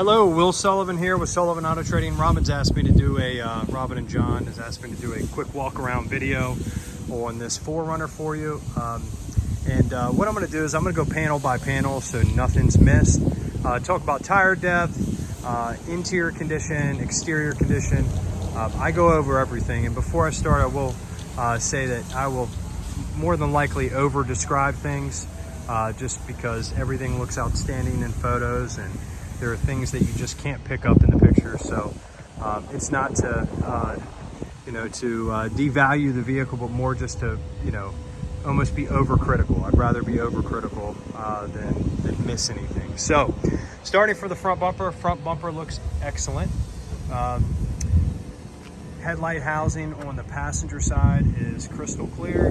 Hello, Will Sullivan here with Sullivan Auto Trading. Robin and John has asked me to do a quick walk around video on this 4Runner for you. What I'm going to do is I'm going to go panel by panel so nothing's missed. Talk about tire depth, interior condition, exterior condition. I go over everything, and before I start I will say that I will more than likely over describe things just because everything looks outstanding in photos and there are things that you just can't pick up in the picture. So it's not to devalue the vehicle, but more just to almost be overcritical. I'd rather be overcritical than miss anything. So starting for the front bumper looks excellent. Headlight housing on the passenger side is crystal clear,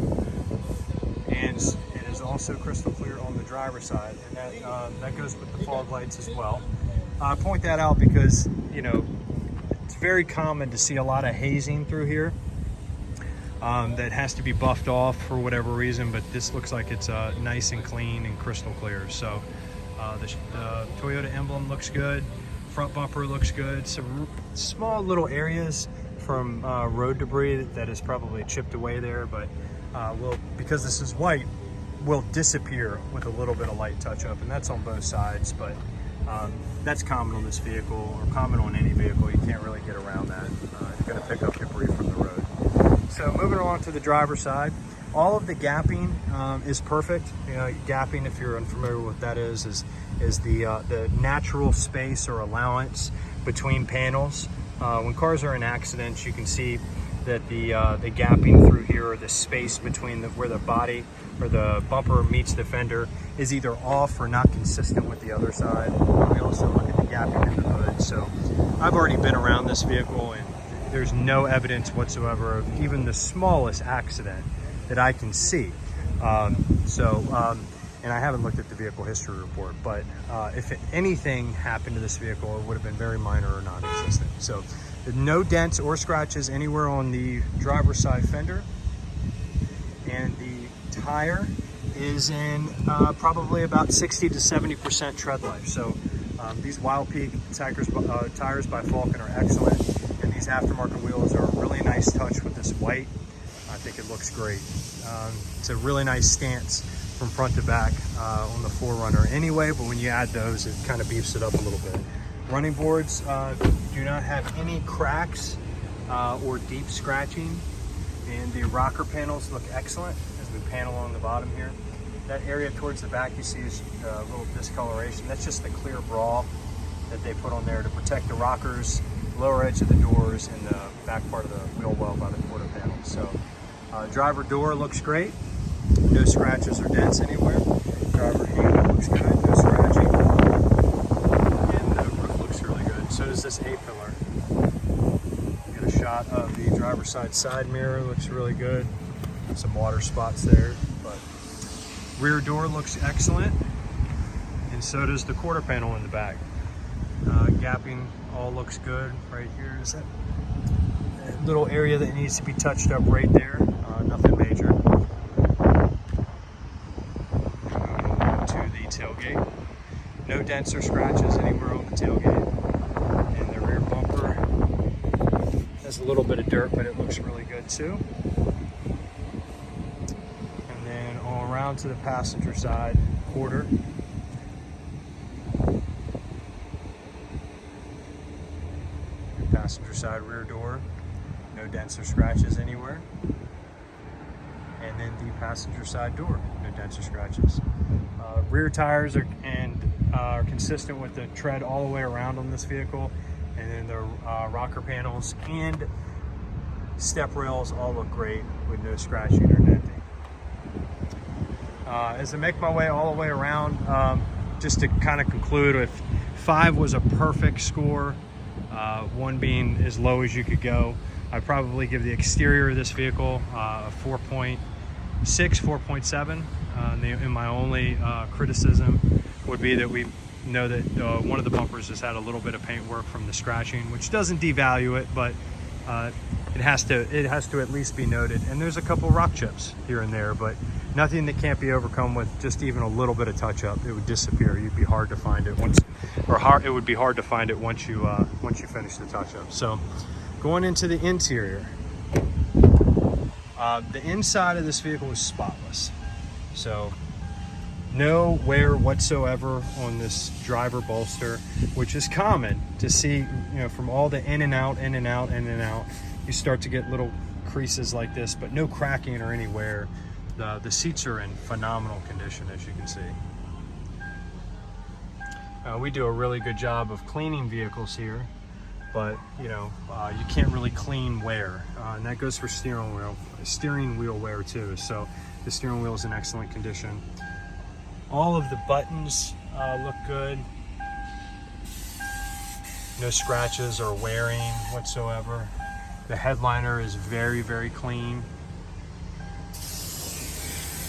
and it is also crystal clear on the driver's side, and that goes with the fog lights as well. I point that out because it's very common to see a lot of hazing through here that has to be buffed off for whatever reason, but this looks like it's nice and clean and crystal clear. So the Toyota emblem looks good, front bumper looks good. Some small little areas from road debris that is probably chipped away there, but because this is white, will disappear with a little bit of light touch up, and that's on both sides. But that's common on this vehicle, or common on any vehicle. You can't really get around that. You're going to pick up debris from the road. So moving along to the driver's side, all of the gapping is perfect. Gapping, if you're unfamiliar with what that is the natural space or allowance between panels. When cars are in accidents, you can see that the gapping through here, or the space between where the body or the bumper meets the fender, is either off or not consistent with the other side. We also look at the gapping in the hood. So I've already been around this vehicle, and there's no evidence whatsoever of even the smallest accident that I can see. And I haven't looked at the vehicle history report, but if anything happened to this vehicle, it would have been very minor or non-existent. So no dents or scratches anywhere on the driver's side fender, and the tire is in probably about 60 to 70% tread life. So these Wild Peak tires by Falken are excellent, and these aftermarket wheels are a really nice touch with this white. I think it looks great. It's a really nice stance from front to back on the 4Runner anyway, but when you add those, it kind of beefs it up a little bit. Running boards do not have any cracks or deep scratching, and the rocker panels look excellent as we panel on the bottom here. That area towards the back you see is a little discoloration. That's just the clear brawl that they put on there to protect the rockers, lower edge of the doors, and the back part of the wheel well by the quarter panel. So driver door looks great. No scratches or dents anywhere. Driver handle looks good, no scratching. And the roof looks really good. So does this A-pillar. Get a shot of the driver's side mirror, looks really good. Some water spots there, but rear door looks excellent. And so does the quarter panel in the back. Gapping all looks good. Right here is that little area that needs to be touched up right there. Nothing major. Tailgate. No dents or scratches anywhere on the tailgate. And the rear bumper has a little bit of dirt, but it looks really good too. And then all around to the passenger side quarter. Passenger side rear door. No dents or scratches anywhere. And then the passenger side door. No dents or scratches. Rear tires are consistent with the tread all the way around on this vehicle, and then the rocker panels and step rails all look great with no scratching or denting. As I make my way all the way around, just to kind of conclude, if 5 was a perfect score, 1 being as low as you could go, I'd probably give the exterior of this vehicle a 4.6, 4.7. And my only criticism would be that we know that one of the bumpers has had a little bit of paint work from the scratching, which doesn't devalue it, but it has to at least be noted. And there's a couple rock chips here and there, but nothing that can't be overcome with just even a little bit of touch up. It would disappear. You'd be hard to find it once, it would be hard to find it once you finish the touch up. So going into the interior, the inside of this vehicle is spotless. So no wear whatsoever on this driver bolster, which is common to see, you know, from all the in and out, in and out, in and out. You start to get little creases like this, but no cracking or any wear. The seats are in phenomenal condition, as you can see. We do a really good job of cleaning vehicles here, but you know, you can't really clean wear, and that goes for steering wheel wear too. So the steering wheel is in excellent condition. All of the buttons look good. No scratches or wearing whatsoever. The headliner is very, very clean.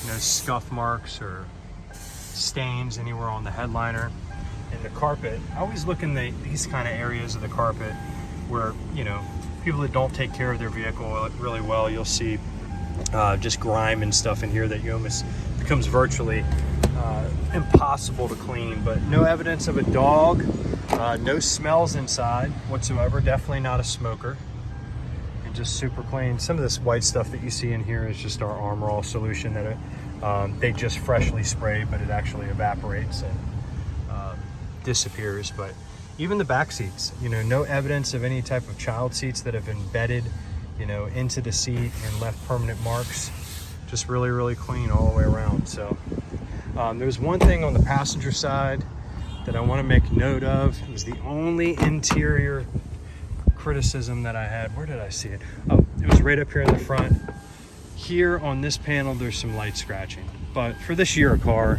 No scuff marks or stains anywhere on the headliner. And the carpet, I always look in these kind of areas of the carpet where, you know, people that don't take care of their vehicle really well, you'll see just grime and stuff in here that you almost becomes virtually impossible to clean. But no evidence of a dog, no smells inside whatsoever, definitely not a smoker. Just super clean. Some of this white stuff that you see in here is just our Armor All solution that they just freshly sprayed, but it actually evaporates and disappears. But even the back seats, you know, no evidence of any type of child seats that have embedded, you know, into the seat and left permanent marks. Just really, really clean all the way around. So there's one thing on the passenger side that I want to make note of. It was the only interior criticism that I had. Where did I see it? Oh, it was right up here in the front. Here on this panel, there's some light scratching. But for this year car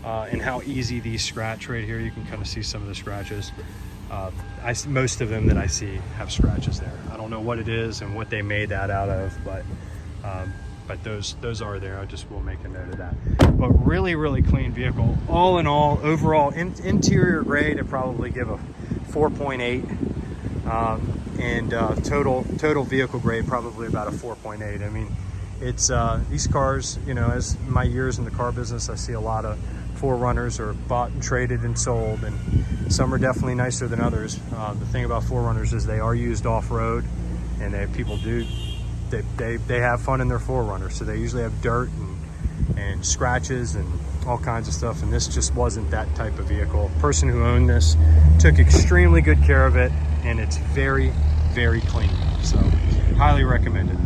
and how easy these scratch right here, you can kind of see some of the scratches. Most of them that I see have scratches there. I don't know what it is and what they made that out of, but those are there. I just will make a note of that. But really, really clean vehicle. All in all, overall interior grade, I'd probably give a 4.8. And total vehicle grade probably about a 4.8. I mean, it's these cars, you know, as my years in the car business, I see a lot of 4Runners are bought and traded and sold, and some are definitely nicer than others. The thing about 4Runners is they are used off-road, and people do they have fun in their 4Runner, so they usually have dirt and scratches and all kinds of stuff, and this just wasn't that type of vehicle. The person who owned this took extremely good care of it, and it's very, very clean. So highly recommended.